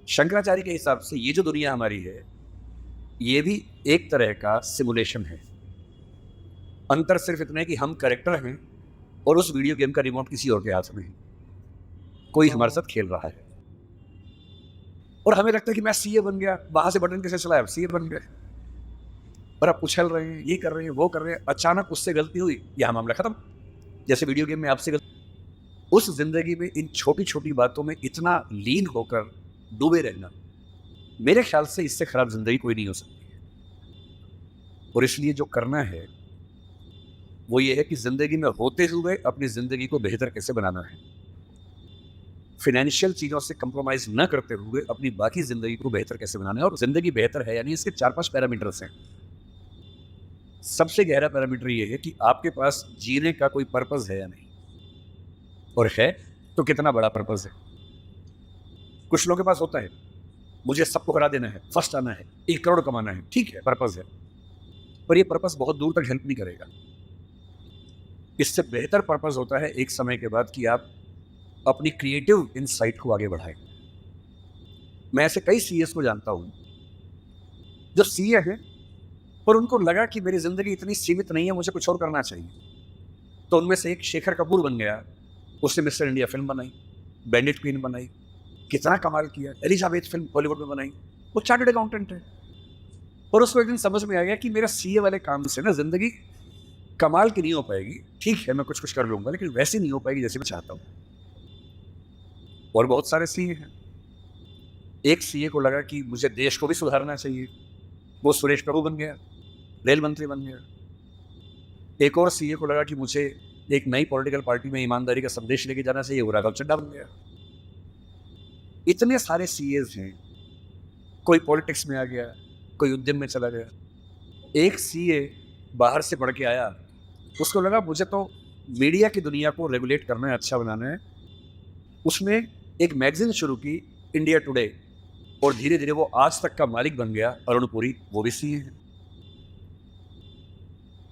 शंकराचार्य के हिसाब से ये जो दुनिया हमारी है, ये भी एक तरह का सिमुलेशन है। अंतर सिर्फ इतना है कि हम कैरेक्टर हैं और उस वीडियो गेम का रिमोट किसी और के हाथ में है। कोई हमारे साथ खेल रहा है और हमें लगता है कि मैं सीए बन गया, वहां से बटन कैसे चलाया, सीए बन गए। और आप उछल रहे हैं, ये कर रहे हैं, वो कर रहे हैं, अचानक उससे गलती हुई, यह मामला खत्म। जैसे वीडियो गेम में आपसे गलती, उस जिंदगी में इन छोटी छोटी बातों में इतना लीन होकर डूबे रहना, मेरे ख्याल से इससे खराब जिंदगी कोई नहीं हो सकती। और इसलिए जो करना है वो ये है कि जिंदगी में होते हुए अपनी जिंदगी को बेहतर कैसे बनाना है। फाइनेंशियल चीजों से कंप्रोमाइज न करते हुए अपनी बाकी जिंदगी को बेहतर कैसे बनाना है। और जिंदगी बेहतर है यानी इसके 4-5 पैरामीटर्स हैं। सबसे गहरा पैरामीटर ये है कि आपके पास जीने का कोई पर्पस है या नहीं, और है तो कितना बड़ा पर्पस है। कुछ लोगों के पास होता है, मुझे सबको हरा देना है, फर्स्ट आना है, 1 करोड़ कमाना है, ठीक है, पर्पस है, पर ये पर्पस बहुत दूर तक हेल्प नहीं करेगा। इससे बेहतर पर्पस होता है एक समय के बाद कि आप अपनी क्रिएटिव इनसाइट को आगे बढ़ाएं। मैं ऐसे कई सीएस को जानता हूं जो सीए हैं, पर उनको लगा कि मेरी जिंदगी इतनी सीमित नहीं है, मुझे कुछ और करना चाहिए। तो उनमें से एक शेखर कपूर बन गया, उसने मिस्टर इंडिया फिल्म बनाई, बैंडिट क्वीन बनाई, कितना कमाल किया, एलिजाबेथ फिल्म बॉलीवुड में बनाई। वो चार्टर्ड अकाउंटेंट है, और उसको एक दिन समझ में आ गया कि मेरा सीए वाले काम से ना जिंदगी कमाल की नहीं हो पाएगी। ठीक है, मैं कुछ कुछ कर लूंगा, लेकिन वैसी नहीं हो पाएगी जैसे मैं चाहता हूं। और बहुत सारे सीए हैं। एक सीए को लगा कि मुझे देश को भी सुधारना चाहिए, वो सुरेश प्रभु बन गया, रेल मंत्री बन गया। एक और सीए को लगा कि मुझे एक नई पॉलिटिकल पार्टी में ईमानदारी का संदेश लेके जाना चाहिए, वो राघव चड्ढा बन गया। इतने सारे सीएस हैं, कोई पॉलिटिक्स में आ गया, कोई उद्यम में चला गया। एक सीए बाहर से पढ़ के आया, उसको लगा मुझे तो मीडिया की दुनिया को रेगुलेट करना है, अच्छा बनाना है। उसने एक मैगजीन शुरू की, इंडिया टुडे, और धीरे धीरे वो आज तक का मालिक बन गया। अरुण पुरी, वो भी सीए है।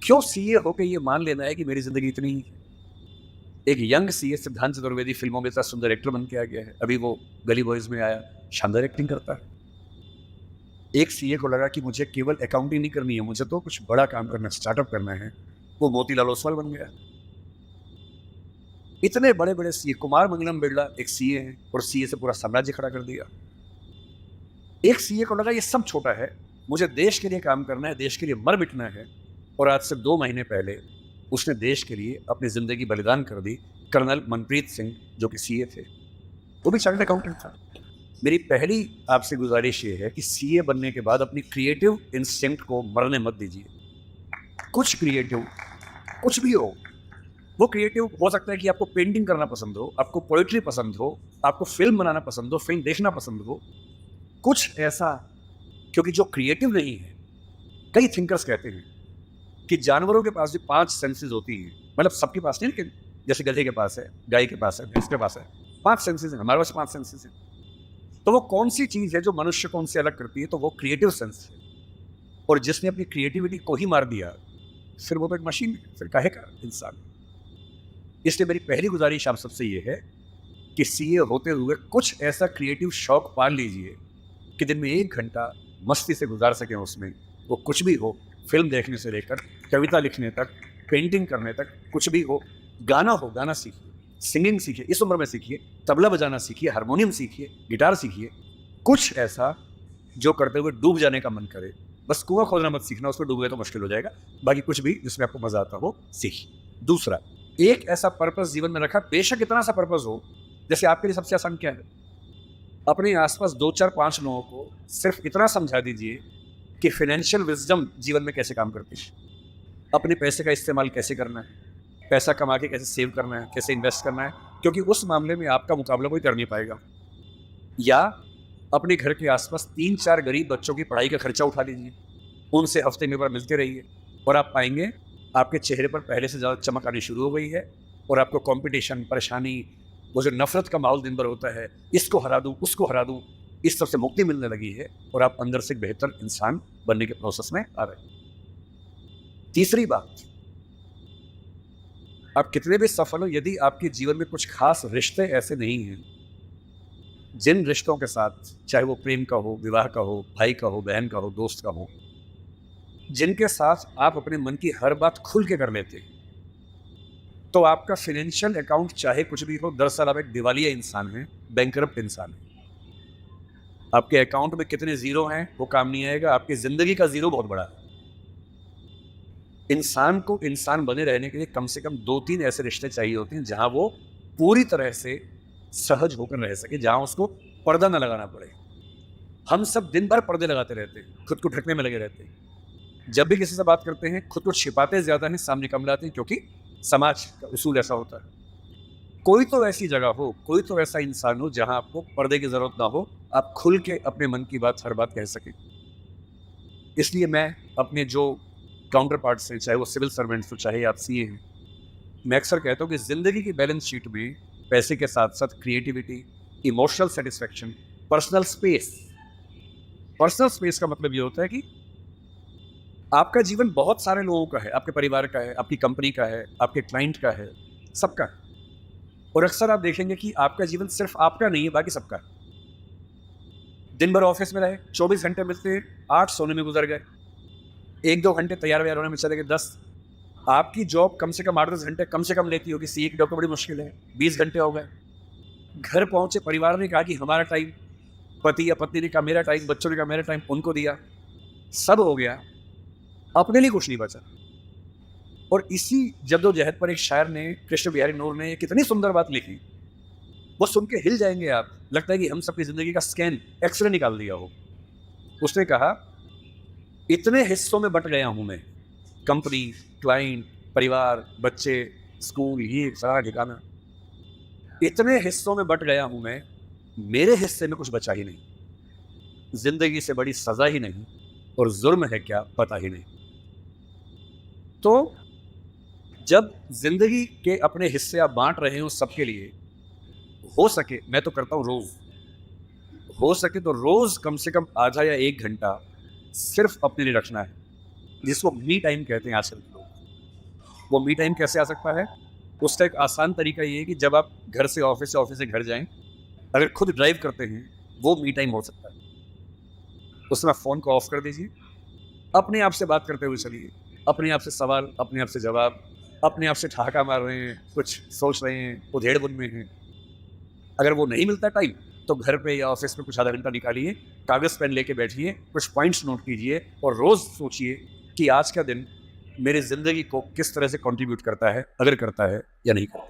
क्यों सीए होकर ये मान लेना है कि मेरी जिंदगी इतनी ही है। एक यंग सीए सिद्धांत चतुर्वेदी फिल्मों में इतना सुंदर एक्टर बन के आ गया है, अभी वो गली बॉयज में आया, शानदार एक्टिंग करता है। एक सीए को लगा कि मुझे केवल अकाउंटिंग नहीं करनी है, मुझे तो कुछ बड़ा काम करना है, स्टार्टअप करना है, वो मोतीलाल ओसवाल बन गया। इतने बड़े बड़े सीए, कुमार मंगलम बिरला एक सीए हैं, और सीए से पूरा साम्राज्य खड़ा कर दिया। एक सीए को लगा ये सब छोटा है, मुझे देश के लिए काम करना है, देश के लिए मर मिटना है, और आज से 2 महीने पहले उसने देश के लिए अपनी जिंदगी बलिदान कर दी। कर्नल मनप्रीत सिंह, जो कि सीए थे, वो भी चार्टर्ड अकाउंटेंट था। मेरी पहली आपसे गुजारिश ये है कि सीए बनने के बाद अपनी क्रिएटिव इंस्टिंक्ट को मरने मत दीजिए। कुछ क्रिएटिव, कुछ भी हो, वो क्रिएटिव हो सकता है कि आपको पेंटिंग करना पसंद हो, आपको पोइट्री पसंद हो, आपको फिल्म बनाना पसंद हो, फिल्म देखना पसंद हो, कुछ ऐसा। क्योंकि जो क्रिएटिव नहीं है, कई थिंकर्स कहते हैं कि जानवरों के पास भी 5 सेंसेस होती हैं, मतलब सबके पास नहीं, लेकिन जैसे गधे के पास है, गाय के पास है, भैंस के पास है, 5 सेंसेस हैं, हमारे पास 5 सेंसेस हैं। तो वो कौन सी चीज है जो मनुष्य को उनसे अलग करती है, तो वो क्रिएटिव सेंस है। और जिसने अपनी क्रिएटिविटी को ही मार दिया, फिर वो तो एक मशीन है, फिर काहे का इंसान। इसलिए मेरी पहली गुजारिश आप सबसे ये है कि सीए होते हुए कुछ ऐसा क्रिएटिव शौक पाल लीजिए कि दिन में 1 घंटा मस्ती से गुजार सकें उसमें। वो कुछ भी हो, फिल्म देखने से लेकर कविता लिखने तक, पेंटिंग करने तक, कुछ भी हो। गाना हो, गाना सीखिए, सिंगिंग सीखिए, इस उम्र में सीखिए, तबला बजाना सीखिए, हारमोनियम सीखिए, गिटार सीखिए। कुछ ऐसा जो करते हुए डूब जाने का मन करे। बस कुआं खोदना मत सीखना, उसमें डूबे तो मुश्किल हो जाएगा। बाकी कुछ भी जिसमें आपको मजा आता हो सीखिए। दूसरा, एक ऐसा पर्पस जीवन में रखा, बेशक इतना सा पर्पस हो, जैसे आपके लिए सबसे आसान क्या है, अपने आसपास 2, 4, 5 लोगों को सिर्फ इतना समझा दीजिए कि फाइनेंशियल विजडम जीवन में कैसे काम करती है, अपने पैसे का इस्तेमाल कैसे करना है, पैसा कमा के कैसे सेव करना है, कैसे इन्वेस्ट करना है, क्योंकि उस मामले में आपका मुकाबला कोई कर नहीं पाएगा। या अपने घर के आसपास 3-4 गरीब बच्चों की पढ़ाई का खर्चा उठा लीजिए, उनसे हफ्ते में एक बार मिलते रहिए, और आप पाएंगे आपके चेहरे पर पहले से ज़्यादा चमक आनी शुरू हो गई है। और आपको कंपटीशन, परेशानी, वो जो नफरत का माहौल दिन भर होता है, इसको हरा दूं, उसको हरा दूं, इस सब से मुक्ति मिलने लगी है, और आप अंदर से बेहतर इंसान बनने के प्रोसेस में आ रहे हैं। तीसरी बात, आप कितने भी सफल हो, यदि आपके जीवन में कुछ खास रिश्ते ऐसे नहीं हैं जिन रिश्तों के साथ, चाहे वो प्रेम का हो, विवाह का हो, भाई का हो, बहन का हो, दोस्त का हो, जिनके साथ आप अपने मन की हर बात खुल के कर लेते हैं, तो आपका फाइनेंशियल अकाउंट चाहे कुछ भी हो, दरअसल आप एक दिवालिया इंसान हैं, बैंकरप्ट इंसान हैं। आपके अकाउंट में कितने जीरो हैं वो काम नहीं आएगा, आपकी जिंदगी का जीरो बहुत बड़ा है। इंसान को इंसान बने रहने के लिए कम से कम 2-3 ऐसे रिश्ते चाहिए होते हैं जहां वो पूरी तरह से सहज होकर रह सके, जहां उसको पर्दा न लगाना पड़े। हम सब दिन भर पर्दे लगाते रहते हैं, खुद को ढकने में लगे रहते हैं। जब भी किसी से बात करते हैं खुद को छिपाते ज्यादा हैं, सामने कम लाते हैं, क्योंकि समाज का उसूल ऐसा होता है। कोई तो ऐसी जगह हो, कोई तो ऐसा इंसान हो जहां आपको पर्दे की जरूरत ना हो, आप खुल के अपने मन की बात हर बात कह सकें। इसलिए मैं अपने जो काउंटर पार्ट्स हैं, चाहे वो सिविल सर्वेंट्स हो, चाहे आप सीए हैं, मैं अक्सर कहता हूँ कि जिंदगी की बैलेंस शीट में पैसे के साथ साथ creativity, emotional satisfaction, personal space. Personal space का मतलब ये होता है कि आपका जीवन बहुत सारे लोगों का है, आपके परिवार का है, आपकी कंपनी का है, आपके क्लाइंट का है, सबका है। और अक्सर आप देखेंगे कि आपका जीवन सिर्फ आपका नहीं है, बाकी सबका है। दिन भर ऑफिस में रहे, 24 घंटे में से 8 सोने में गुजर गए, 1-2 घंटे तैयार व्यार होने में चले गए 10। आपकी जॉब कम से कम 8-10 घंटे कम से कम लेती होगी, सीए की जॉब तो बड़ी मुश्किल है, 20 घंटे हो गए। घर पहुंचे, परिवार ने कहा कि हमारा टाइम, पति या पत्नी ने कहा मेरा टाइम, बच्चों ने कहा मेरा टाइम, उनको दिया, सब हो गया, अपने लिए कुछ नहीं बचा। और इसी जद्दोजहद पर एक शायर ने, कृष्ण बिहारी नूर ने, कितनी सुंदर बात लिखी, वो सुन के हिल जाएंगे आप। लगता है कि हम सबकी जिंदगी का स्कैन, एक्सरे निकाल दिया हो। उसने कहा, इतने हिस्सों में बट गया हूं मैं, कंपनी, क्लाइंट, परिवार, बच्चे, स्कूल, ये सारा ठिकाना, इतने हिस्सों में बट गया हूं मैं, मेरे हिस्से में कुछ बचा ही नहीं। जिंदगी से बड़ी सजा ही नहीं, और जुर्म है क्या पता ही नहीं। तो जब जिंदगी के अपने हिस्से आप बांट रहे हो सबके लिए, हो सके, मैं तो करता हूं रोज, हो सके तो रोज कम से कम आधा या 1 घंटा सिर्फ अपने लिए रखना है, जिसको मी टाइम कहते हैं आजकल के लोग। वो मी टाइम कैसे आ सकता है? उसका एक आसान तरीका ये है कि जब आप घर से ऑफिस से, ऑफिस से घर जाएं, अगर खुद ड्राइव करते हैं, वो मी टाइम हो सकता है। उसमें फ़ोन को ऑफ कर दीजिए, अपने आप से बात करते हुए चलिए, अपने आप से सवाल, अपने आप से जवाब, अपने आप से ठहाका मार रहे हैं, कुछ सोच रहे हैं, उधेड़-बुन में हैं। अगर वो नहीं मिलता टाइम, तो घर पे या ऑफिस में कुछ आधा घंटा निकालिए, कागज़ पेन लेके बैठिए, कुछ पॉइंट्स नोट कीजिए और रोज़ सोचिए कि आज का दिन मेरी ज़िंदगी को किस तरह से कंट्रीब्यूट करता है, अगर करता है या नहीं करता।